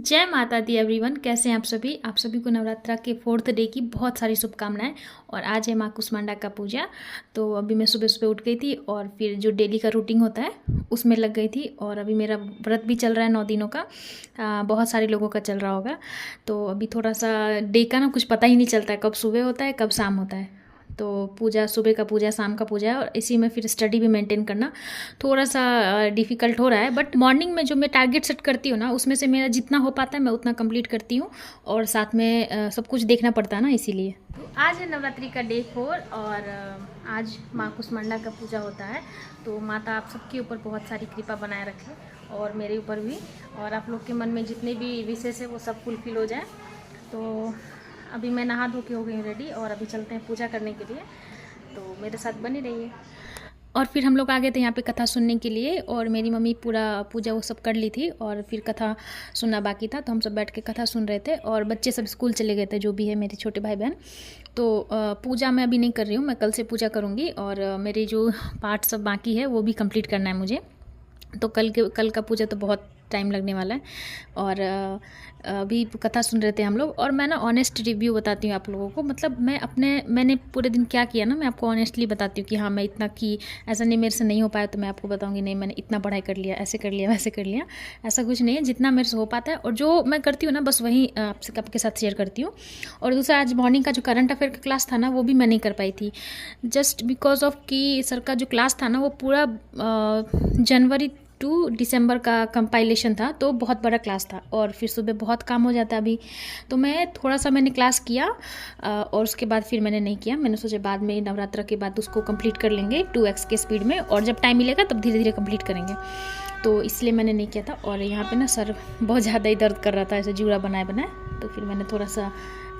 जय माता दी एवरीवन। कैसे हैं आप सभी को नवरात्रा के 4th डे की बहुत सारी शुभकामनाएं। और आज है माँ कुष्मांडा का पूजा। तो अभी मैं सुबह सुबह उठ गई थी और फिर जो डेली का रूटीन होता है उसमें लग गई थी। और अभी मेरा व्रत भी चल रहा है 9 दिनों का। बहुत सारे लोगों का चल रहा होगा। तो अभी थोड़ा सा डे का ना कुछ पता ही नहीं चलता है, कब सुबह होता है कब शाम होता है। तो पूजा सुबह का पूजा शाम का पूजा है और इसी में फिर स्टडी भी मेंटेन करना थोड़ा सा डिफ़िकल्ट हो रहा है। बट मॉर्निंग में जो मैं टारगेट सेट करती हूँ ना, उसमें से मेरा जितना हो पाता है मैं उतना कंप्लीट करती हूँ। और साथ में सब कुछ देखना पड़ता है ना, इसीलिए। तो आज है नवरात्रि का डे 4 और आज माँ कुष्मांडा का पूजा होता है। तो माता आप सबके ऊपर बहुत सारी कृपा बनाए रखे और मेरे ऊपर भी, और आप लोग के मन में जितने भी विशेष है वो सब फुलफिल हो जाए। तो अभी मैं नहा धो के हो गई हूँ रेडी और अभी चलते हैं पूजा करने के लिए। तो मेरे साथ बनी रहिए। और फिर हम लोग आ गए थे यहाँ पे कथा सुनने के लिए, और मेरी मम्मी पूरा पूजा वो सब कर ली थी और फिर कथा सुनना बाकी था। तो हम सब बैठ के कथा सुन रहे थे और बच्चे सब स्कूल चले गए थे, जो भी है मेरे छोटे भाई बहन। तो पूजा मैं अभी नहीं कर रही हूँ, मैं कल से पूजा करूँगी। और मेरी जो पार्ट सब बाकी है वो भी कंप्लीट करना है मुझे। तो कल का पूजा तो बहुत टाइम लगने वाला है। और अभी कथा सुन रहे थे हम लोग। और मैं ना ऑनेस्ट रिव्यू बताती हूँ आप लोगों को, मतलब मैंने पूरे दिन क्या किया ना, मैं आपको ऑनेस्टली बताती हूँ कि हाँ मैं इतना की। ऐसा नहीं मेरे से नहीं हो पाया तो मैं आपको बताऊँगी नहीं मैंने इतना पढ़ाई कर लिया, ऐसे कर लिया, वैसे कर लिया। ऐसा कुछ नहीं है, जितना मेरे से हो पाता है और जो मैं करती हूँ ना बस वही आपके साथ शेयर करती हूँ। और दूसरा, आज मॉर्निंग का जो करंट अफेयर का क्लास था ना वो भी मैं नहीं कर पाई थी, जस्ट बिकॉज ऑफ कि सर का जो क्लास था ना वो पूरा जनवरी टू दिसंबर का कंपाइलेशन था। तो बहुत बड़ा क्लास था और फिर सुबह बहुत काम हो जाता अभी। तो मैं थोड़ा सा मैंने क्लास किया और उसके बाद फिर मैंने नहीं किया। मैंने सोचा बाद में नवरात्रा के बाद उसको कंप्लीट कर लेंगे 2x के स्पीड में, और जब टाइम मिलेगा तब धीरे धीरे कंप्लीट करेंगे। तो इसलिए मैंने नहीं किया था। और यहाँ पे ना सर बहुत ज़्यादा ही दर्द कर रहा था, ऐसे जूड़ा बनाए बनाए। तो फिर मैंने थोड़ा सा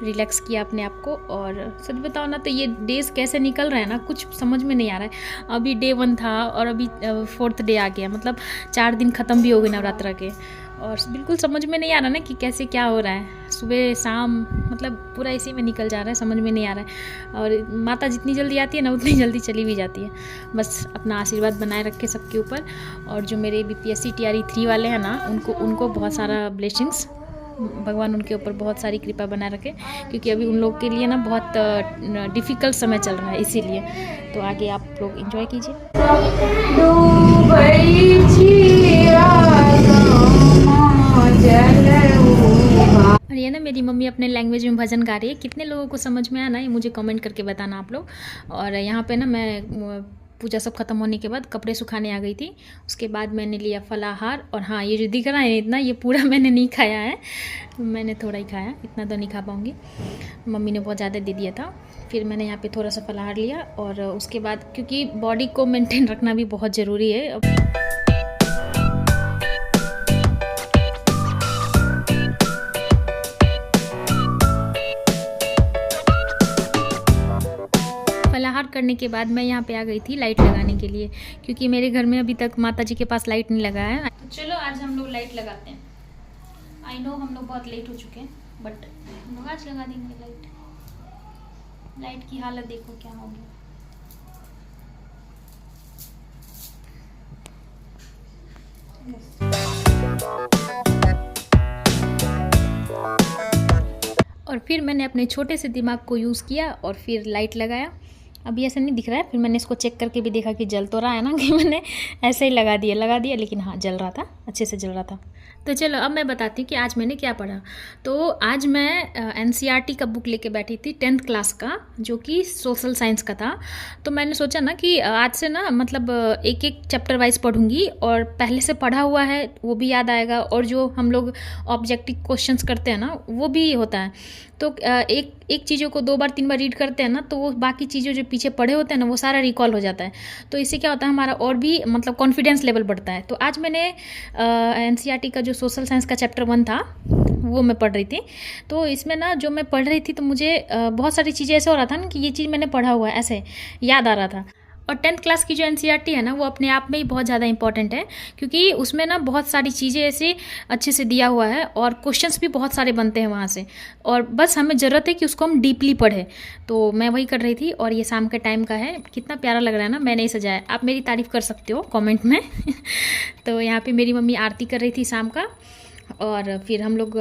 रिलैक्स किया अपने आप को। और सच बताओ ना तो ये डेज़ कैसे निकल रहे हैं ना, कुछ समझ में नहीं आ रहा है। अभी डे 1 था और अभी 4th डे आ गया, मतलब 4 दिन ख़त्म भी हो गए नवरात्रा के। और बिल्कुल समझ में नहीं आ रहा ना कि कैसे क्या हो रहा है, सुबह शाम मतलब पूरा इसी में निकल जा रहा है, समझ में नहीं आ रहा है। और माता जितनी जल्दी आती है ना उतनी जल्दी चली भी जाती है। बस अपना आशीर्वाद बनाए रखे सबके ऊपर। और जो मेरे BPSC TRE 3 वाले हैं ना, उनको बहुत सारा ब्लेसिंग्स, भगवान उनके ऊपर बहुत सारी कृपा बनाए रखे, क्योंकि अभी उन लोग के लिए ना बहुत डिफ़िकल्ट समय चल रहा है, इसीलिए। तो आगे आप लोग एंजॉय कीजिए। और ये ना मेरी मम्मी अपने लैंग्वेज में भजन गा रही है। कितने लोगों को समझ में आना है मुझे कमेंट करके बताना आप लोग। और यहाँ पे ना मैं पूजा सब खत्म होने के बाद कपड़े सुखाने आ गई थी। उसके बाद मैंने लिया फलाहार। और हाँ, ये जो दिख रहा है इतना, ये पूरा मैंने नहीं खाया है, मैंने थोड़ा ही खाया, इतना तो नहीं खा पाऊँगी, मम्मी ने बहुत ज़्यादा दे दिया था। फिर मैंने यहाँ पे थोड़ा सा फलाहार लिया। और उसके बाद क्योंकि बॉडी को मेंटेन रखना भी बहुत ज़रूरी है। फलाहार करने के बाद मैं यहाँ पे आ गई थी लाइट लगाने के लिए, क्योंकि मेरे घर में अभी तक माता जी के पास लाइट नहीं लगा है। तो चलो आज हम लोग लाइट लगाते हैं। आई नो हम लोग बहुत लेट हो चुके हैं, बट हम लोग आज लगा देंगे लाइट। लाइट की हालत देखो क्या हो गया। और फिर मैंने अपने छोटे से दिमाग को यूज़ किया और फिर लाइट लगाया। अभी ऐसा नहीं दिख रहा है, फिर मैंने इसको चेक करके भी देखा कि जल तो रहा है ना, कि मैंने ऐसे ही लगा दिया, लेकिन हाँ जल रहा था, अच्छे से जल रहा था। तो चलो अब मैं बताती हूँ कि आज मैंने क्या पढ़ा। तो आज मैं NCERT का बुक लेके बैठी थी 10th क्लास का, जो कि सोशल साइंस का था। तो मैंने सोचा ना कि आज से ना मतलब एक एक चैप्टर वाइज पढ़ूंगी, और पहले से पढ़ा हुआ है वो भी याद आएगा, और जो हम लोग ऑब्जेक्टिव क्वेश्चंस करते हैं ना वो भी होता है। तो एक चीज़ों को 2 बार 3 बार रीड करते हैं ना, तो वो बाकी चीज़ें जो पीछे पढ़े होते हैं ना वो सारा रिकॉल हो जाता है। तो इससे क्या होता है, हमारा और भी मतलब कॉन्फिडेंस लेवल बढ़ता है। तो आज मैंने NCERT का जो सोशल साइंस का चैप्टर 1 था वो मैं पढ़ रही थी। तो इसमें ना जो मैं पढ़ रही थी तो मुझे बहुत सारी चीज़ें ऐसे हो रहा था ना कि ये चीज़ मैंने पढ़ा हुआ है, ऐसे याद आ रहा था। और 10th क्लास की जो NCERT है ना वो अपने आप में ही बहुत ज़्यादा इंपॉर्टेंट है, क्योंकि उसमें ना बहुत सारी चीज़ें ऐसे अच्छे से दिया हुआ है और क्वेश्चंस भी बहुत सारे बनते हैं वहाँ से। और बस हमें ज़रूरत है कि उसको हम डीपली पढ़ें। तो मैं वही कर रही थी। और ये शाम के टाइम का है, कितना प्यारा लग रहा है ना, मैंने ही सजाया। आप मेरी तारीफ़ कर सकते हो कॉमेंट में। तो यहाँ पर मेरी मम्मी आरती कर रही थी शाम का। और फिर हम लोग